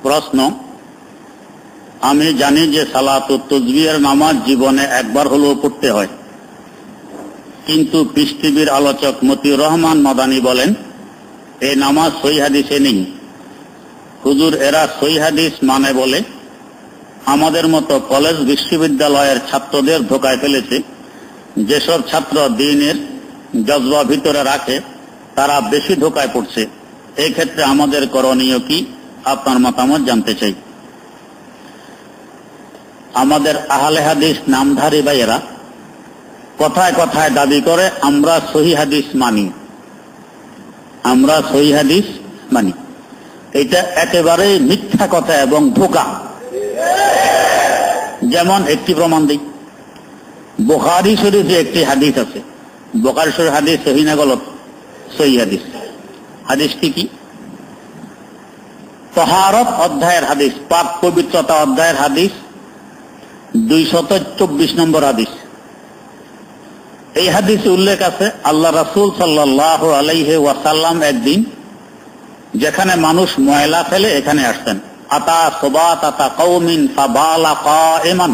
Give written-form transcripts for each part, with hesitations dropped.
প্রশ্ন, আমি জানি যে সালাতুত তাসবিহের নামাজ জীবনে একবার হলেও পড়তে হয়, কিন্তু পিস টিভির আলোচক মতিউর রহমান মাদানী বলেন এই নামাজ সহিহ হাদিসে নেই। হুজুর, এরা সহিহ হাদিস মানে বলে আমাদের মতো কলেজ বিশ্ববিদ্যালয়ের ছাত্রদের ধোকায় ফেলেছে। যেসব ছাত্র দ্বীনের জজবা ভিতরে রাখে তারা বেশি ধোকায় পড়ছে। এই ক্ষেত্রে আমাদের করণীয় কি? আপনার মতামত জানতে চাই। আমাদের আহলে হাদিস নামধারী ভাইয়েরা কথায় কথায় দাবি করে আমরা সহিহ হাদিস মানি, আমরা সহিহ হাদিস মানি। এটা একেবারে মিথ্যা কথা এবং ধোঁকা। যেমন একটি প্রমাণ দিই, বুখারী শরীফে একটি হাদিস আছে। বুখারী শরীফ হাদিস সহিহ না গলত? সহিহ হাদিস। হাদিসটি কি? তাহারত অধ্যায়ের হাদিস, পাক পবিত্রতা অধ্যায়ের হাদিস 224 নম্বর হাদিস। এই হাদিসে উল্লেখ আছে আল্লাহ রাসূল সাল্লাল্লাহু আলাইহি ওয়াসাল্লাম একদিন যেখানে মানুষ ময়লা ফেলে এখানে আসতেন। আতা সুবাতাতা কওমিন ফাবালা কাইমান,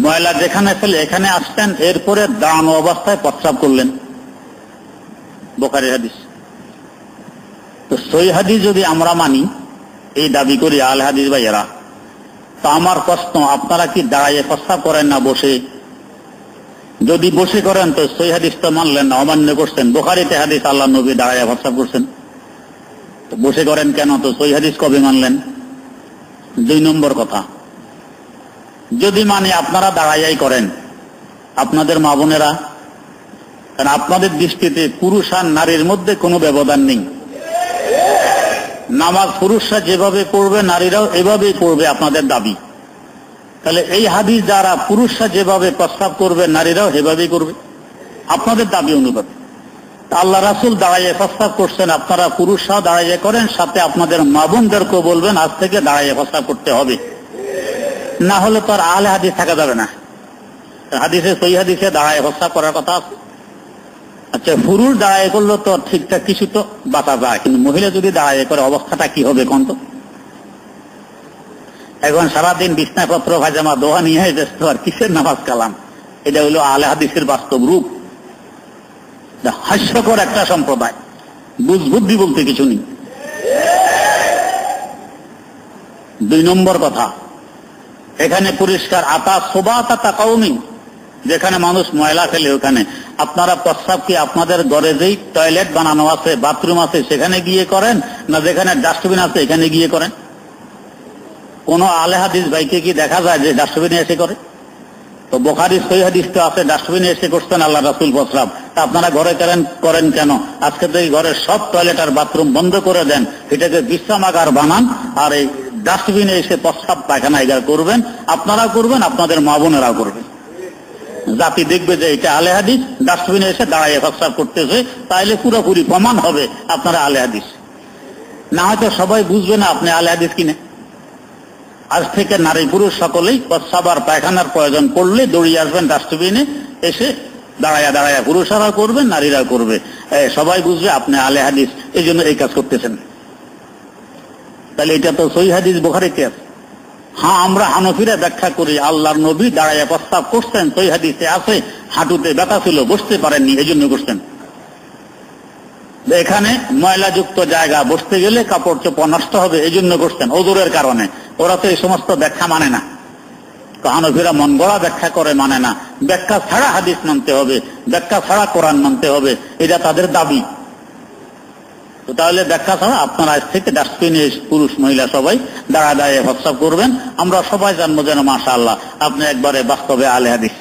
ময়লা যেখানে ফেলে এখানে আসতেন, এরপরে দাঁড়ানো অবস্থায় প্রস্রাব করলেন। বুখারীর হাদিস। তো সহিহ হাদিস যদি আমরা মানি, এই দাবি করি আল হাদিস ভাইয়েরা, তো আমার প্রশ্ন, আপনারা কি দাঁড়াইয়ে প্রস্রাব করেন না বসে? যদি বসে করেন তো সহিহ হাদিস তো মানলেন না, অমান্য করছেন। বুখারীতে হাদিস আল্লাহ নবী দাঁড়াইয়ে প্রস্রাব করছেন, তো বসে করেন কেন? তো সহিহ হাদিস কবে মানলেন? 2 নম্বর কথা, যদি মানি আপনারা দাঁড়াইয়াই করেন, আপনাদের মা বোনেরা, কারণ আপনাদের দৃষ্টিতে পুরুষ আর নারীর মধ্যে কোনো ব্যবধান নেই। নামাজ পুরুষরা যেভাবে পড়বে নারীরাও এভাবেই পড়বে আপনাদের দাবি। তাহলে এই হাদিস যারা পুরুষরা যেভাবে প্রস্তাব করবে নারীরাও সেভাবেই করবে আপনাদের দাবি অনুপাতে। আল্লাহ রাসূল দাঁড়াইয়ে প্রস্তাব করছেন, আপনারা পুরুষরাও দাঁড়াইয়ে করেন, সাথে আপনাদের মা বোনদেরকেও বলবেন আজ থেকে দাঁড়াইয়ে প্রস্তাব করতে হবে, না হলে তো আর আহলে হাদিস থাকা যাবে না। হাদিসে সহিহ হাদিসে দাঁড়াইয়ে প্রস্তাব করার কথা আছে। আচ্ছা, পুরুষ দাঁড়াইয়ে করলে তো ঠিকঠাক কিছু তো বাঁচা যায়, কিন্তু মহিলা যদি দাঁড়াইয়ে করে অবস্থাটা কি হবে কোন? তো এখন সারাদিন বিছনাপত্র ভাজামা দোয়া নিয়ে ব্যস্ত, আর কিসের নামাজ কালাম? এটা হলো আহলে হাদিসের বাস্তব রূপ। হাস্যকর একটা সম্প্রদায়, বুদ্ধি বলতে কিছু নেই। 2 নম্বর কথা, এখানে পরিষ্কার আতা সুবাতাতা কওমিন, যেখানে মানুষ ময়লা ফেলে ওখানে আপনারা প্রস্রাব কি আপনাদের ঘরে যেই টয়লেট বানানো আছে, বাথরুম আছে সেখানে গিয়ে করেন, না যেখানে ডাস্টবিন আছে এখানে গিয়ে করেন? কোন আহলে হাদিস ভাইকে কি দেখা যায় যে ডাস্টবিনে এসে করে? তো বুখারী সহিহ হাদিস তো আছে ডাস্টবিনে এসে করছেন আল্লাহ রাসূল প্রস্রাব। তা আপনারা ঘরে করেন কেন? আজকে তো এই ঘরের সব টয়লেট আর বাথরুম বন্ধ করে দেন, এটাকে বিশ্রামাগার বানান, আর এই ডাস্টবিনে এসে প্রস্রাব পায়খানা এগুলো করবেন। আপনারা করবেন, আপনাদের মা বোনেরাও করবেন। জাতি দেখবে যে এটা আহলে হাদিস, ডাস্টবিনে এসে দাঁড়াইয়ে প্রস্রাব করতেছে, তাইলে পুরোপুরি প্রমাণ হবে আপনারা আহলে হাদিস। না হয়তো সবাই বুঝবে না আপনি আহলে হাদিস কিনে। আজ থেকে নারী পুরুষ সকলেই প্রস্রাব আর পায়খানার প্রয়োজন পড়লে দৌড়িয়ে আসবেন ডাস্টবিনে, এসে দাঁড়ায়া পুরুষরাও করবেন, নারীরাও করবে, সবাই বুঝবে আপনি আহলে হাদিস, এই জন্য এই কাজ করতেছেন। তাহলে এটা তো সহিহ হাদিস বুখারীতে আছে। হ্যাঁ, আমরা হানফিরা ব্যাখ্যা করি আল্লাহর নবী দাঁড়াইয়া প্রস্তাব করছেন, সহিহ হাদিসে আছে, হাঁটুতে ব্যথা ছিল, বসতে পারেননি, এই জন্য করছেন। এখানে ময়লাযুক্ত জায়গা, বসতে গেলে কাপড় চোপড় নষ্ট হবে, এই জন্য করছেন, ওজোরের কারণে। ওরা তো এই সমস্ত ব্যাখ্যা মানে না। হানফিরা মন গড়া ব্যাখ্যা করে, মানে না। ব্যাখ্যা ছাড়া হাদিস মানতে হবে, ব্যাখ্যা ছাড়া কোরআন মানতে হবে, এটা তাদের দাবি। তো তাহলে ব্যাখ্যা ছাড়া আপনারা আজ থেকে ডাস্টবিনে পুরুষ মহিলা সবাই দাঁড়ায় প্রস্রাব করবেন। আমরা সবাই জানবো যেন মাশাআল্লাহ আপনি একবারে বাস্তবে আহলে হাদিস।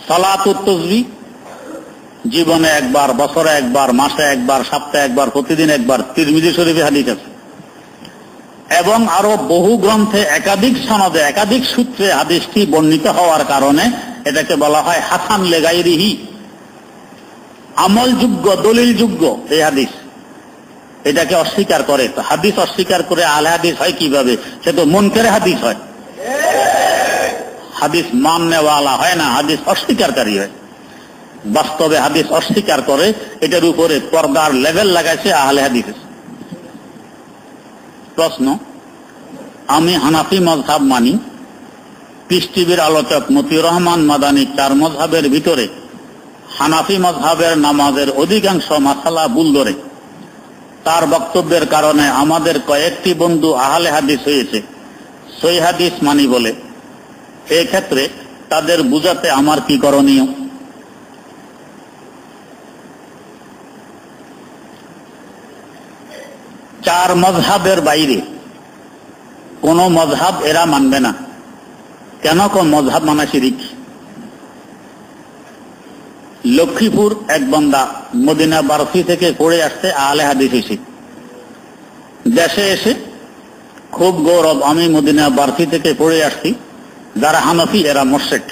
সালাতুত তাসবিহ জীবনে একবার, বছরে একবার, মাসে একবার, সপ্তাহে একবার, প্রতিদিন একবার, তিরমিজি শরীফে হাদিস আছে। এবং আরো বহু গ্রন্থে একাধিক সনদে একাধিক সূত্রে হাদিসটি বর্ণিত হওয়ার কারণে এটাকে বলা হয় হাসান লিগাইরিহি, আমলযোগ্য, দলিলযোগ্য এই হাদিস। এটাকে অস্বীকার করে, তো হাদিস অস্বীকার করে আহলে হাদিস হয় কিভাবে? সে তো মুনকারে হাদিস হয়, হাদিস মাননেওয়ালা হয় না, হাদিস অস্বীকারী হয়। বাস্তবে হাদিস অস্বীকার করে, এটার উপরে পর্দার লেভেল লাগাইছে আহলে হাদিস। প্রশ্ন, আমি হানাফি মযহাব মানি। পিস টিভির আলোচক মতিউর রহমান মাদানী 4 মযহাবের ভিতরে হানাফি মযহাবের নামাজের অধিকাংশ মাসালা ভুল ধরে। তার বক্তব্যের কারণে আমাদের কয়েকটি বন্ধু আহলে হাদিস হয়েছে, সহিহ হাদিস মানি বলে। এই ক্ষেত্রে তাদের বুঝাতে আমার কি করণীয়? চার মযহাবের বাইরে কোন মযহাব এরা মানবে না। কেন? কোন মযহাব মানা শিরিক। লক্ষ্মীপুর এক বান্দা মদিনা বারফি থেকে পড়ে আসছে, আহলে হাদিস এসে দেশে এসে খুব গৌরব, আমি মদিনা বারফি থেকে পড়ে আসছি, যারা হানফি এরা মুশরিক,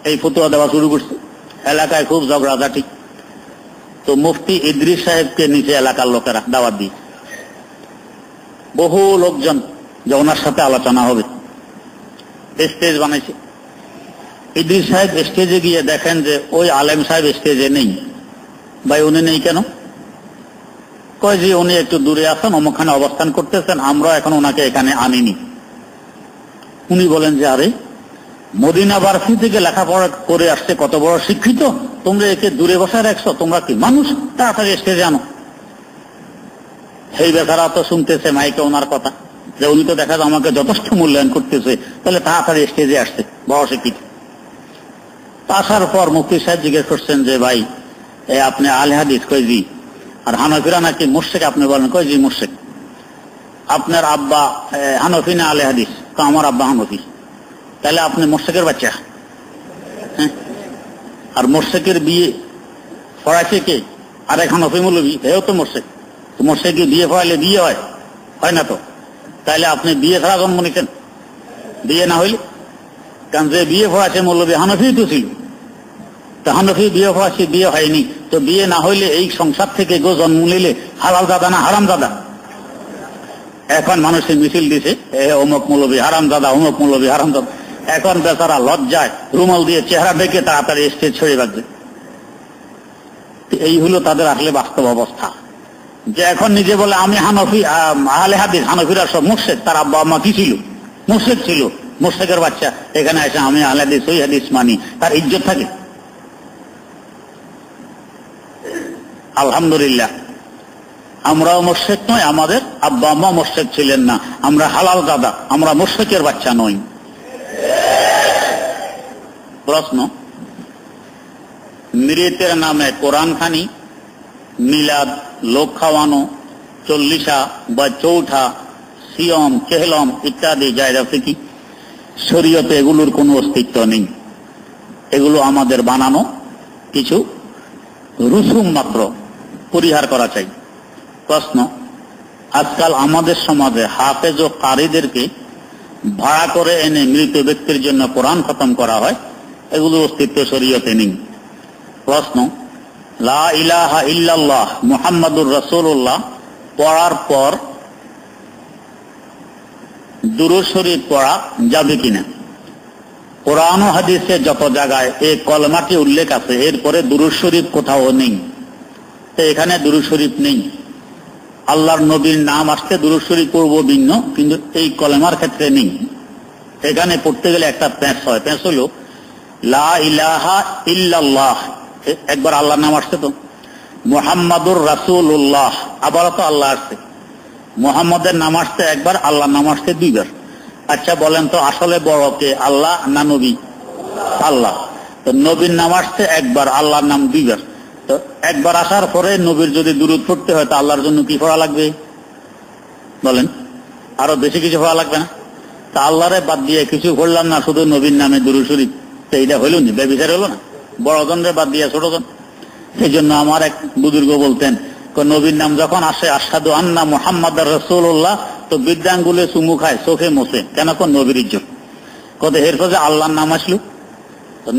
এই ফতোয়া দেওয়া শুরু করছে। এলাকায় খুব ঝগড়াঝাটি। তো মুফতি ইদ্রিস সাহেবকে নিচে এলাকার লোকেরা দাওয়াত দিয়ে, বহু লোকজন যে ওনার সাথে আলোচনা হবে, স্টেজ বানাইছে। ইদ্রিস সাহেব স্টেজে গিয়ে দেখেন যে ওই আলেম সাহেব স্টেজে নেই। ভাই উনি নেই কেন? কয় যে উনি একটু দূরে আছেন, অমুকখানে অবস্থান করতেছেন, আমরা এখন ওনাকে এখানে আনিনি। উনি বলেন যে আরে মদিনা বারফি থেকে লেখাপড়া করে আসছে, কত বড় শিক্ষিত, তোমরা একে দূরে বসায় রাখছো, তোমরা কি মানুষ? তাড়াতাড়ি স্টেজে আনো। সেই বেচারা তো শুনতেছে মাইকে ওনার কথা, যে উনি তো দেখা যায় আমাকে যথেষ্ট মূল্যায়ন করতেছে, তাহলে তাড়াতাড়ি স্টেজে আসছে, বড় শিক্ষিত। আসার পর মুফতি সাহেব জিজ্ঞেস করছেন যে ভাই আপনি আহলে হাদিস? কই জি। আর হানফিরা নাকি মুশরিক আপনি বলেন? কই জি মুশরিক। আপনার আব্বা হানফি না আহলে হাদিস? তো আমার আব্বা হানফি। তাহলে আপনি মুশরিকের বাচ্চা। হ্যাঁ, আর মুশরিকের বিয়ে পড়াইছে কে? আরেক হানফি মৌলবী, এও তো মুশরিক। তো মুশরিক বিয়ে পড়াইলে বিয়ে হয়? হয় না তো। তাহলে আপনি বিয়ে ছাড়া জন্ম নিতেন? বিয়ে না হইলে? কারণ যে বিয়ে পড়াচ্ছে মৌলবী হানফি তো ছিল, তো হানফি বিয়ে পড়াচ্ছে, বিয়ে হয়নি। তো বিয়ে না হইলে এই সংসার থেকে গো জন্ম নিলে হালাল দাদা না হারাম দাদা? এখন মানুষের মিছিল দিছে অমুক মৌলবী হারাম দাদা, অমুক মৌলবী হারাম দাদা। এখন বেচারা লজ্জায় রুমাল দিয়ে চেহারা ডেকে তাড়াতাড়ি স্টেজ ছেড়ে রাখবে। এই হলো তাদের আসলে বাস্তব অবস্থা, যে এখন নিজে বলে আমি হানফি, আহলে হাদিস। হানফিরা সব মুশরিক, তার আব্বা আম্মা কি ছিল? মুশরিক ছিল। মুশরিকের বাচ্চা এখানে এসে আমি আহলে হাদিস, সহিহ হাদিস মানি, তার ইজ্জত থাকে? আলহামদুলিল্লাহ আমরাও মুশরিক নয়, আমাদের আব্বা আম্মা মুশরিক ছিলেন না, আমরা হালাল দাদা, আমরা মুশরিকের বাচ্চা নই। প্রশ্ন, মৃতের নামে কোরআন খানি, মিলাদ, লোক খাওয়ানো, চল্লিশা বা চৌঠা, সিয়ম, কেহলম ইত্যাদি জায়েজ আছে কি? শরীয়তে এগুলোর কোনো অস্তিত্ব নেই। এগুলো আমাদের বানানো কিছু রুসুম মাত্র, পরিহার করা চাই। প্রশ্ন, আজকাল আমাদের সমাজে হাফেজ ও কারিদেরকে ভাড়া করে এনে মৃত ব্যক্তির জন্য কোরআন খতম করা হয়, এগুলোর অস্তিত্ব শরীয়তে নেই। প্রশ্ন, লা ইলাহা ইল্লাল্লাহ মুহাম্মাদুর রাসূলুল্লাহ পড়ার পর দুরূদ শরীফ পড়া যাবে কিনা? কোরআন ও হাদিসে যত জায়গায় এই কলমাটি উল্লেখ আছে, এরপরে দুরূদ শরীফ কোথাও নেই। তো এখানে দুরূদ শরীফ নেই। আল্লাহর নবীর নাম আসতে দুরূদ শরীফ পড়ব ভিন্ন, কিন্তু এই কলেমার ক্ষেত্রে নেই। এখানে পড়তে গেলে একটা প্যাঁচ হয়। প্যাঁচ হলো লা ইলাহা ইল্লাল্লাহ, একবার আল্লাহর নাম আসছে, তো মুহাম্মাদুর রাসূলুল্লাহ আবারও তো আল্লাহ আসছে। মুহাম্মদের নাম আসছে একবার, আল্লাহর নাম আসছে দুইবার। আচ্ছা বলেন তো আসলে বড় কে, আল্লাহ না নবী? আল্লাহ। তো নবীর নাম আসছে একবার, আল্লাহর নাম দুইবার। তো একবার আসার পরে নবীর যদি দুরূদ পড়তে হয়, তা আল্লাহর জন্য কি পড়া লাগবে? বলেন, আরো বেশি কিছু পড়া লাগবে না? তা আল্লাহরে বাদ দিয়ে কিছু পড়লাম না, শুধু নবীর নামে দুরূদ শরীফ, তো এইটা হইল না? বেবিচার হলো না? বড়জনরে বাদ দিয়ে ছোটজন। সেই জন্য আমার এক বুজুর্গ বলতেন, নবীর নাম যখন আসে আশহাদু আন্না মুহাম্মাদুর রাসূলুল্লাহ, তো বৃদ্ধাঙ্গুলে চুমু খায়, চোখে মোছে, কেন? নবীর ইজ্জত। কত এরপর যে আল্লাহর নাম আসলো,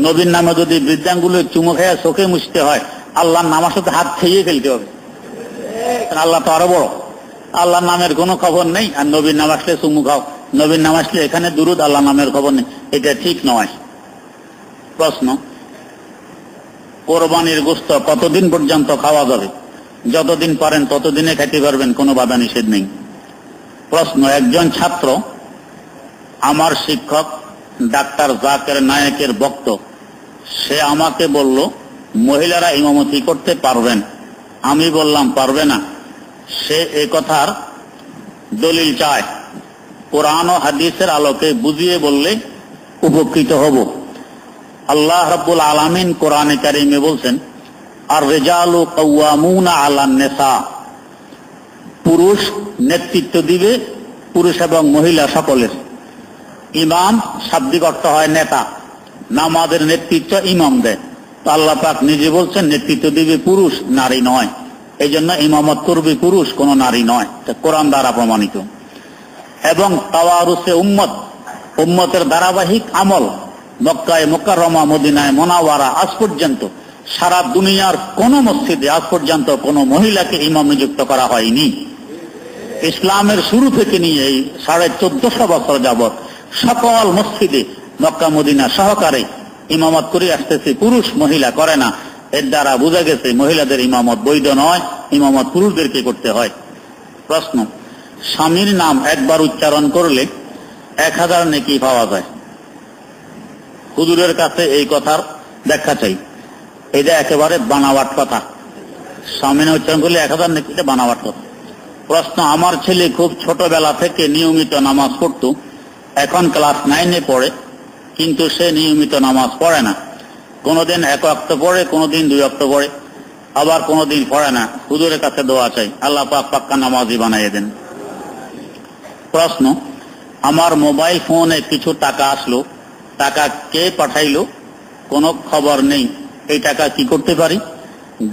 নবীর নামে যদি বৃদ্ধাঙ্গুলে চুমু খায় চোখে মুছতে হয়, আল্লাহর নাম আসলে হাত খেয়ে ফেলতে হবে। আল্লাহ তো আরো বড়, আল্লাহর নামের কোনো খবর নেই, আর নবীর নাম আসলে চুমু খাও, নবীর নাম আসলে এখানে দুরূদ, আল্লাহর নামের খবর নেই, এটা ঠিক নয়। প্রশ্ন, কোরবানির গোশত কতদিন পর্যন্ত খাওয়া যাবে? যতদিন পারেন ততদিনে খেতে পারবেন, কোনো বাধা নিষেধ নেই। প্রশ্ন, একজন ছাত্র আমার শিক্ষক ডাক্তার জাকের নায়েকের ভক্ত, সে আমাকে বলল মহিলারা ইমামতি করতে পারবেন। আমি বললাম পারবে না। সে এ কথার দলিল চায়। কোরআন ও হাদিসের আলোকে বুঝিয়ে বললে উপকৃত হব। আল্লাহ রাব্বুল আলামিন কোরআনে কারিমে বলছেন, আর রিজালু কাওয়ামুনা আলান নিসা, পুরুষ নেতৃত্ব দিবে, পুরুষ এবং মহিলা সকলের। ইমাম শাব্দিক অর্থ হয় নেতা, নামাজের নেতৃত্ব ইমাম দেয়। তো আল্লাহ পাক নিজে বলছেন নেতৃত্ব দিবে পুরুষ, নারী নয়। এই জন্য ইমামত করবে পুরুষ, কোন নারী নয়। কোরআন দ্বারা প্রমাণিত। এবং তাওয়ারুসে উম্মত, উম্মতের ধারাবাহিক আমল, মক্কায় মুকাররমা, মদিনায় মুনাওয়ারা, আজ পর্যন্ত সারা দুনিয়ার কোন মসজিদে আজ পর্যন্ত কোন মহিলাকে ইমাম নিযুক্ত করা হয়নি। ইসলামের শুরু থেকে নিয়ে এই 1450 বছর যাবৎ সকল মসজিদে মক্কা মদিনা সহকারে ইমামত করে আসতেছে, পুরুষ মহিলা করে না। এর দ্বারা বোঝা গেছে মহিলাদের ইমামত বৈধ নয়, ইমামত পুরুষদেরকে করতে হয়। প্রশ্ন, স্বামীর নাম একবার উচ্চারণ করলে 1000 নেকি পাওয়া যায়। হুজুরের কাছে এই কথার ব্যাখ্যা চাই। এটা একেবারে বানাওয়াট কথা। স্বামী নাম উচ্চারণ করলে 1000 নেকি, এটা বানাওয়াট কথা। প্রশ্ন, আমার ছেলে খুব ছোটবেলা থেকে নিয়মিত নামাজ পড়ত, এখন ক্লাস 9-এ পড়ে, কিন্তু সে নিয়মিত নামাজ পড়ে না। কোনদিন 1 ওয়াক্ত পড়ে, কোনদিন 2 ওয়াক্ত পড়ে, আবার কোনদিন পড়ে না। হুজুরের কাছে দোয়া চাই, আল্লাহ পাক পাক্কা নামাজি বানিয়ে দেন। প্রশ্ন, আমার মোবাইল ফোনে কিছু টাকা আসলো, টাকা কে পাঠাইলো কোনো খবর নেই, এই টাকা কি করতে পারি?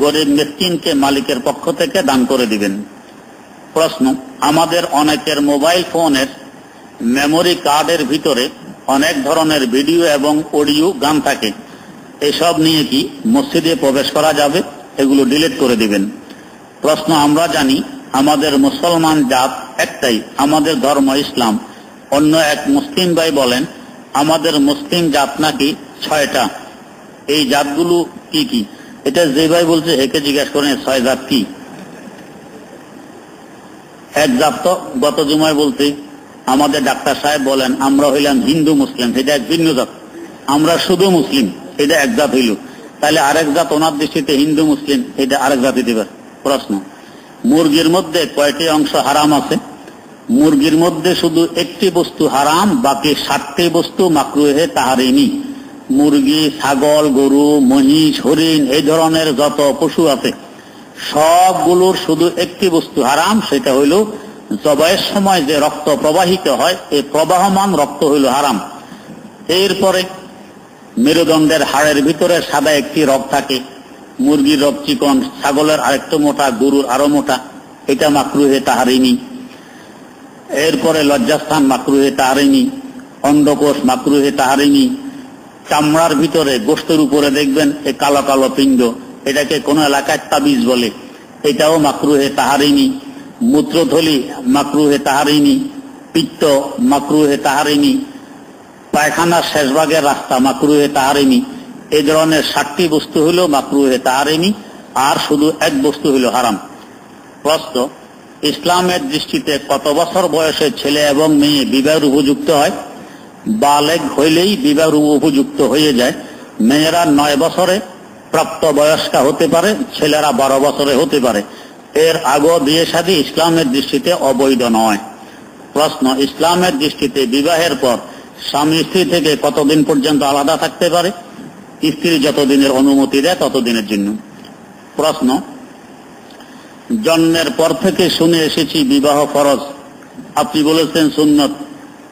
গরিব মিসকিনকে মালিকের পক্ষ থেকে দান করে দিবেন। প্রশ্ন, আমাদের অনেকের মোবাইল ফোনের মেমোরি কার্ডের ভিতরে অনেক ধরনের ভিডিও এবং অডিও গান থাকে, এসব নিয়ে কি মসজিদে প্রবেশ করা যাবে? এগুলো ডিলিট করে দিবেন। প্রশ্ন, আমরা জানি আমাদের মুসলমান জাত একটাই, আমাদের ধর্ম ইসলাম। অন্য এক মুসলিম ভাই বলেন আমাদের মুসলিম জাত নাকি 6টা, এই জাতগুলো কি কি? এটা যে ভাই বলছে একে জিজ্ঞাসা করেন 6 জাত কি। এক জাত তো গত জুমায় বলতে আমাদের ডাক্তার সাহেব বলেন আমরা হইলাম হিন্দু মুসলিম, সেটা এক ভিন্ন জাত। আমরা শুধু মুসলিম, এটা এক জাত হইল। তাহলে আরেক জাত ওনার দৃষ্টিতে হিন্দু মুসলিম, এটা আরেক জাতি দিবে। প্রশ্ন, মুরগির মধ্যে কয়টি অংশ হারাম আছে? মুরগির মধ্যে শুধু একটি বস্তু হারাম, বাকি 7টি বস্তু মাকরুহে তাহরিমি। মুরগি, ছাগল, গরু, মহিষ, হরিণ, এই ধরনের যত পশু আছে সবগুলোর শুধু একটি বস্তু হারাম, সেটা হইল জবাইয়ের সময় যে রক্ত প্রবাহিত হয়, এই প্রবাহমান রক্ত হইল হারাম। এরপরে মেরুদণ্ডের হাড়ের ভিতরে সাদা একটি রগ থাকে, মুরগির রগ চিকন, ছাগলের আরেকটু মোটা, গরুর আরো মোটা, এটা মাকরুহে তাহরিমি। এরপরে লজ্জাস্থান মাকরুহে তাহরিমি, অন্ডকোষ মাকরুহে তাহরিমি, চামড়ার ভিতরে গোশতের উপরে দেখবেন এই কালো কালো পিণ্ড, এটাকে কোন এলাকায় তাবিজ বলে, এটাও মাকরুহে তাহরিমি। মূত্রথলি মাকরুহে তাহরিমি, পিত্ত মাকরুহে তাহরিমি, পায়খানার শেষভাগের রাস্তা মাকরুহে তাহরিমি। এই ধরনের 7টি বস্তু হইল মাকরুহে তাহরিমি, আর শুধু এক বস্তু হইল হারাম। প্রশ্ন, ইসলামের দৃষ্টিতে কত বছর বয়সে ছেলে এবং মেয়ে বিবাহের উপযুক্ত হয়? বালেগ হইলেই বিবাহের উপযুক্ত হয়ে যায়। মেয়েরা 9 বছরে প্রাপ্ত বয়স্কা হতে পারে, ছেলেরা 12 বছরে হতে পারে। এর আগে বিয়ে শাদী ইসলামের দৃষ্টিতে অবৈধ নয়। প্রশ্ন, ইসলামের দৃষ্টিতে বিবাহের পর স্বামী স্ত্রী থেকে কতদিন পর্যন্ত আলাদা থাকতে পারে? স্ত্রী যতদিনের অনুমতি দেয় ততদিনের জন্য। প্রশ্ন, জন্মের পর থেকে শুনে এসেছি বিবাহ ফরজ, আপনি বলেছেন সুন্নত,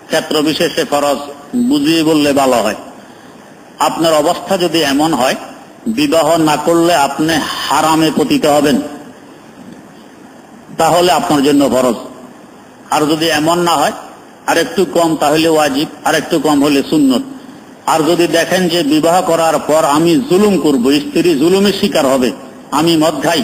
ক্ষেত্র বিশেষে ফরজ, বুঝিয়ে বললে ভালো হয়। আপনার অবস্থা যদি এমন হয় বিবাহ না করলে আপনি হারামে পতিত হবেন, তাহলে আপনার জন্য ফরজ। আর যদি এমন না হয়, আর একটু কম, তাহলে ওয়াজিব, আর একটু কম হলে সুন্নত। আর যদি দেখেন যে বিবাহ করার পর আমি জুলুম করব, স্ত্রী জুলুমের শিকার হবে, আমি মদ খাই,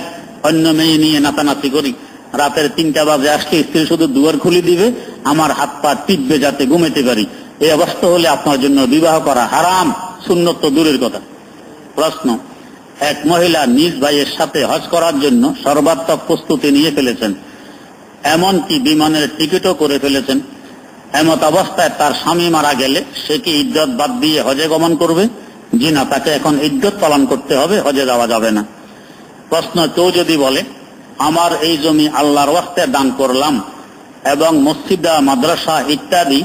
অন্য মেয়ে নিয়ে নাচানাচি করি, রাতের 3টা বাজে আসলে স্ত্রী শুধু দুয়ার খুলে দিবে, আমার হাত পা টিপবে যাতে ঘুমাতে পারি, এই অবস্থা হলে আপনার জন্য বিবাহ করা হারাম, সুন্নত তো দূরের কথা। প্রশ্ন, এক মহিলা নিজ ভাইয়ের সাথে হজ করার জন্য সর্বাত্মক প্রস্তুতি নিয়ে ফেলেছেন, এমনকি বিমানের টিকিটও করে ফেলেছেন। এমত অবস্থায় তার স্বামী মারা গেলে সে কি ইদ্যত বাদ দিয়ে হজে গমন করবে? জি না, তাকে এখন ইদ্যত পালন করতে হবে, হজে যাওয়া যাবে না। প্রশ্ন, কেউ যদি বলে আমার এই জমি আল্লাহর ওয়াস্তে দান করলাম এবং মসজিদ মাদ্রাসা ইত্যাদি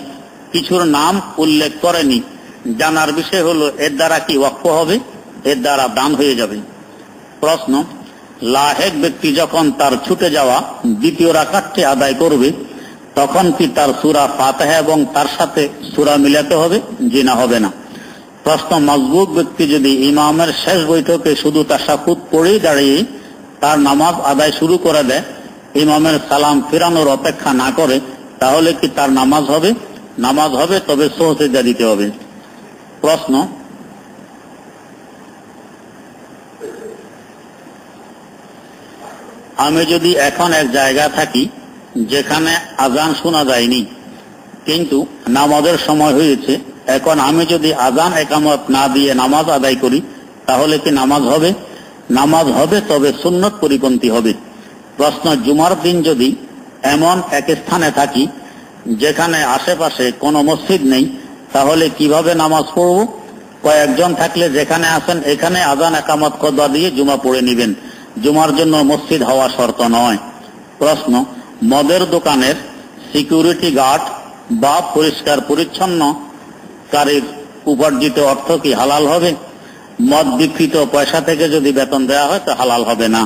কিছুর নাম উল্লেখ করেনি, জানার বিষয় হলো এর দ্বারা কি ওয়াকফ হবে? এর দ্বারা দান হয়ে যাবে। প্রশ্ন, লাহেক ব্যক্তি যখন তার ছুটে যাওয়া দ্বিতীয় রাকাতটি আদায় করবে তখন কি তার সূরা ফাতিহা এবং তার সাথে সূরা মিলাতে হবে? জি না, হবে না। প্রশ্ন, মজবুত ব্যক্তি যদি ইমামের শেষ বৈঠকে শুধু তাশাহুদ পড়েই দাঁড়িয়ে তার নামাজ আদায় শুরু করে দেয়, ইমামের সালাম ফিরানোর অপেক্ষা না করে, তাহলে কি তার নামাজ হবে? নামাজ হবে, তবে সুজদা দিতে হবে। প্রশ্ন, আমি যদি এখন এক জায়গা থাকি যেখানে আজান শোনা যায়নি কিন্তু নামাজের সময় হয়েছে, এখন আমি যদি আজান একামত না দিয়ে নামাজ আদায় করি তাহলে কি নামাজ হবে? নামাজ হবে, তবে সুন্নত পরিপন্থী হবে। প্রশ্ন, জুমার দিন যদি এমন এক স্থানে থাকি যেখানে আশেপাশে কোনো মসজিদ নেই তাহলে কিভাবে নামাজ পড়ব? কয়েকজন থাকলে যেখানে আছেন এখানে আজান একামত খুতবা দিয়ে জুমা পড়ে নেবেন, জুমার জন্য মসজিদ হওয়া শর্ত নয়। প্রশ্ন, মদের দোকানের সিকিউরিটি গার্ড বা পরিষ্কার পরিচ্ছন্নকারীর উপার্জিত অর্থ কি হালাল হবে? মদ বিক্রিত পয়সা থেকে যদি বেতন দেওয়া হয় তা হালাল হবে না।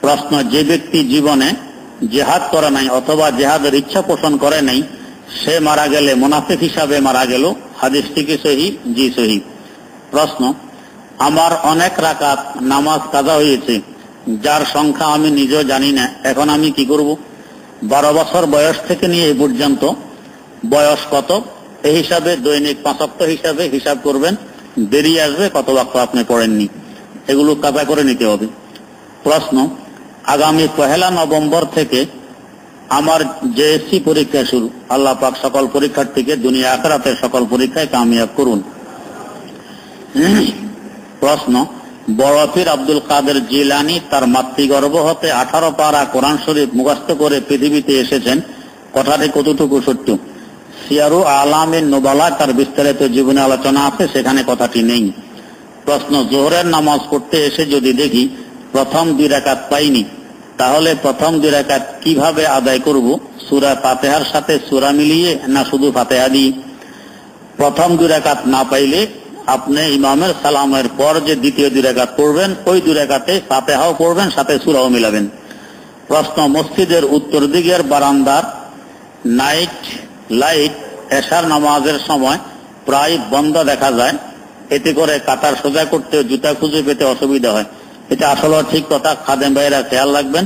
প্রশ্ন, যে ব্যক্তি জীবনে জিহাদ করে নাই অথবা জিহাদের ইচ্ছা পোষণ করে নাই সে মারা গেলে মুনাফিক হিসাবে মারা গেল, হাদিসটি কি সহিহ? জি সহিহ। প্রশ্ন, আমার অনেক রাকাত নামাজ কাজা হয়েছে যার সংখ্যা আমি নিজেও জানি না, এখন আমি কি করব? 12 বছর বয়স থেকে নিয়ে এই পর্যন্ত বয়স কত, এই হিসাবে দৈনিক 5 ওয়াক্ত হিসাবে হিসাব করবেন, বেরিয়ে আসবে কত ওয়াক্ত আপনি পড়েননি, এগুলো কাজা করে নিতে হবে। প্রশ্ন, আগামী 1 নভেম্বর থেকে আমার জেএসসি পরীক্ষা শুরু, আল্লাহ পাক সকল পরীক্ষার্থীকে দুনিয়া আখিরাতের সকল পরীক্ষায় কামিয়াব করুন। প্রশ্ন, বড় পীর আব্দুল কাদের জিলানী তার মাতৃগর্ভ হতে 18 পারা কোরআন শরীফ মুখস্থ করে পৃথিবীতে এসেছেন, কথাটি কতটুকু সত্য? সিয়ারু আলামিন নুবালা তার বিস্তারিত জীবনে আলোচনা আছে, সেখানে কথাটি নেই। প্রশ্ন, জোহরের নামাজ পড়তে এসে যদি দেখি প্রথম 2 রাকাত পাইনি তাহলে প্রথম 2 রাকাত কিভাবে আদায় করব? সূরা ফাতিহার সাথে সূরা মিলিয়ে না শুধু ফাতিহা দিয়ে? প্রথম 2 রাকাত না পাইলে আপনি ইমামের সালামের পর যে দ্বিতীয় 2 রাকাত পড়বেন ওই 2 রাকাতে ফাতিহাও পড়বেন, সাথে সূরাও মিলাবেন। প্রশ্ন, মসজিদের উত্তর দিকের বারান্দার নাইট লাইট এশার নামাজের সময় প্রায় বন্ধ দেখা যায়, এতে করে কাতার সোজা করতে জুতা খুঁজে পেতে অসুবিধা হয়, এটা আসলে ঠিক কথা। খাদেম ভাইয়েরা খেয়াল রাখবেন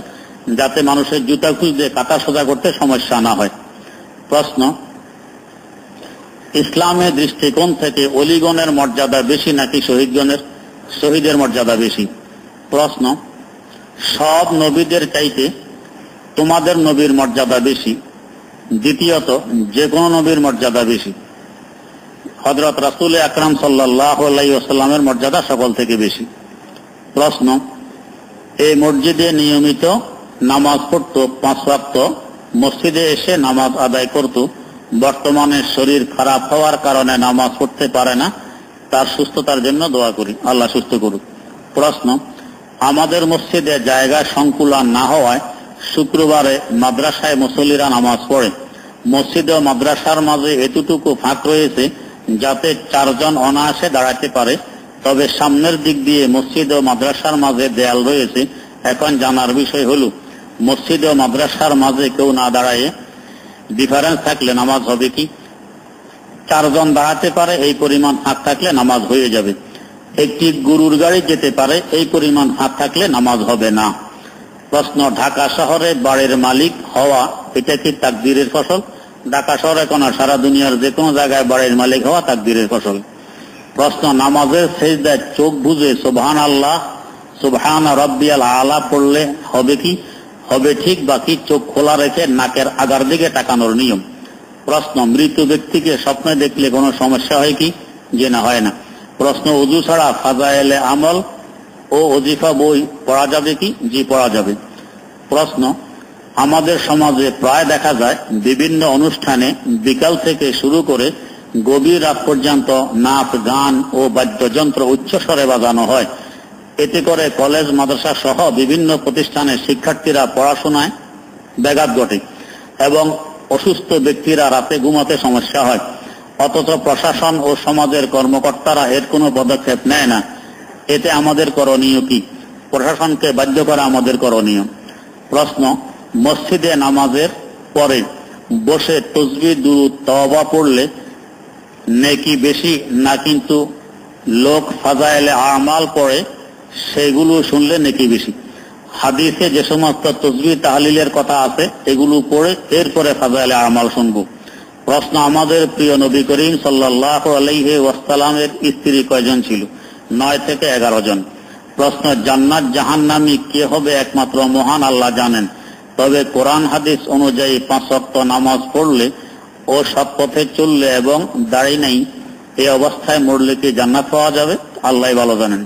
যাতে মানুষের জুতা খুঁজতে কাতার সোজা করতে সমস্যা না হয়। প্রশ্ন, ইসলামের দৃষ্টিকোণ থেকে অলিগণের মর্যাদা বেশি নাকি শহীদগণের? শহীদের মর্যাদা বেশি। প্রশ্ন, সব নবীদের চাইতে তোমাদের নবীর মর্যাদা বেশি, দ্বিতীয়ত যে কোনো নবীর মর্যাদা বেশি? হযরত রাসূল আকরাম সাল্লাল্লাহু আলাইহি ওয়াসাল্লামের মর্যাদা সকল থেকে বেশি। প্রশ্ন, এই মসজিদে নিয়মিত নামাজ পড়ত, 5 ওয়াক্ত মসজিদে এসে নামাজ আদায় করত, বর্তমানে শরীর খারাপ হওয়ার কারণে নামাজ পড়তে পারে না, তার সুস্থতার জন্য দোয়া করি, আল্লাহ সুস্থ করুক। প্রশ্ন, আমাদের মসজিদে জায়গা সংকুলান না হওয়ায় শুক্রবারে মাদ্রাসায় মুসল্লিরা নামাজ পড়ে, মসজিদ ও মাদ্রাসার মাঝে এতটুকু ফাঁক রয়েছে যাতে 4 জন অনায়াসে দাঁড়াতে পারে, তবে সামনের দিক দিয়ে মসজিদ ও মাদ্রাসার মাঝে দেয়াল রয়েছে। এখন জানার বিষয় হল মসজিদ ও মাদ্রাসার মাঝে কেউ না দাঁড়ায় ডিফারেন্স থাকলে নামাজ হবে কি? 4 জন দাঁড়াতে পারে এই পরিমাণ ফাঁক থাকলে নামাজ হয়ে যাবে, একটি গরুর গাড়ি যেতে পারে এই পরিমাণ ফাঁক থাকলে নামাজ হবে না। প্রশ্ন, ঢাকা শহরে বাড়ির মালিক হওয়া এটা কি তাকদীরের ফসল? ঢাকা শহরে কোন সারা দুনিয়ার যে কোনো জায়গায় বাড়ির মালিক হওয়া তাকদীরের ফসল। প্রশ্ন, নামাজের সেজদায় চোখ বুজে সুবহানাল্লাহ সুবহান রাব্বিয়াল আলা পড়লে হবে কি? হবে ঠিক, বাকি চোখ খোলা রেখে নাকের আগার দিকে তাকানোর নিয়ম। প্রশ্ন, মৃত ব্যক্তিকে স্বপ্নে দেখলে কোনো সমস্যা হয় কি? যে না, হয় না। প্রশ্ন, ওযু ছাড়া ফাজায়েলে আমল ও ওজিফা বই পড়া যাবে কি? জি, পড়া যাবে। প্রশ্ন, আমাদের সমাজে প্রায় দেখা যায় বিভিন্ন অনুষ্ঠানে বিকাল থেকে শুরু করে গভীর রাত পর্যন্ত নাচ, গান ও বাদ্যযন্ত্র উচ্চস্বরে বাজানো হয়। এতে করে কলেজ, মাদ্রাসা সহ বিভিন্ন প্রতিষ্ঠানের শিক্ষার্থীরা পড়াশোনায় ব্যাঘাত ঘটে এবং অসুস্থ ব্যক্তিরা রাতে ঘুমাতে সমস্যা হয়। অথচ প্রশাসন ও সমাজের কর্মকর্তারা এর কোনো পদক্ষেপ নেয় না। এতে আমাদের করণীয় কি? প্রশাসনকে বাধ্য করা আমাদের করণীয়। প্রশ্ন, মসজিদে নামাজের পরে বসে তাসবিহ, দুরূদ, তওবা পড়লে নেকি বেশি না কিন্তু লোক ফাজাইলে আমাল পড়ে সেগুলো শুনলে নেকি বেশি? হাদিসে যে সমস্ত তাসবিহ তাহলিলের কথা আছে এগুলো পড়ে এরপরে ফাজাইলে আমাল শুনবো। প্রশ্ন, আমাদের প্রিয় নবী করিম সাল্লাল্লাহু আলাইহি ওয়াসাল্লামের স্ত্রী কয়জন ছিল? 9 থেকে 11 জন। প্রশ্ন, জান্নাত জাহান্নামী কে হবে একমাত্র মহান আল্লাহ জানেন। তবে কোরআন হাদিস অনুযায়ী 5 ওয়াক্ত নামাজ পড়লে ও সৎ পথে চললে এবং দাড়ি নেই এই অবস্থায় মরলে কি জান্নাত পাওয়া যাবে? আল্লাহ ভালো জানেন।